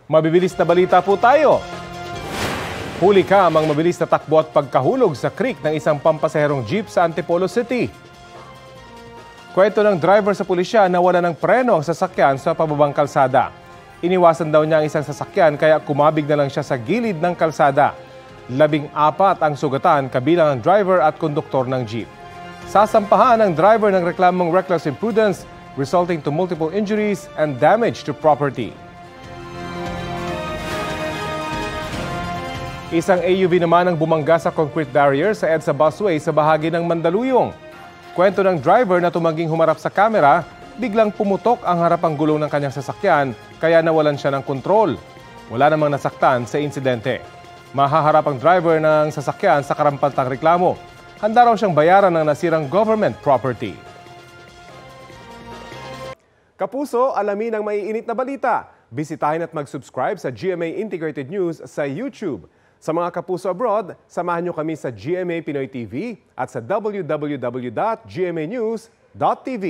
Mabibilis na balita po tayo. Huli ka ang mabilis na takbo at pagkahulog sa creek ng isang pampasaherong jeep sa Antipolo City. Kwento ng driver sa pulisya na wala ng preno ang sasakyan sa pababang kalsada. Iniwasan daw niya ang isang sasakyan kaya kumabig na lang siya sa gilid ng kalsada. 14 ang sugatan kabilang ang driver at konduktor ng jeep. Sasampahan ang driver ng reklamong reckless imprudence resulting to multiple injuries and damage to property. Isang AUV naman ang bumangga sa concrete barrier sa EDSA busway sa bahagi ng Mandaluyong. Kwento ng driver na tumanging humarap sa kamera, biglang pumutok ang harapang gulong ng kanyang sasakyan kaya nawalan siya ng kontrol. Wala namang nasaktan sa insidente. Mahaharap ang driver ng sasakyan sa karampatang reklamo. Handa raw siyang bayaran ng nasirang government property. Kapuso, alamin ang maiinit na balita. Bisitahin at mag-subscribe sa GMA Integrated News sa YouTube. Sa mga kapuso abroad, samahan niyo kami sa GMA Pinoy TV at sa www.gmanews.tv.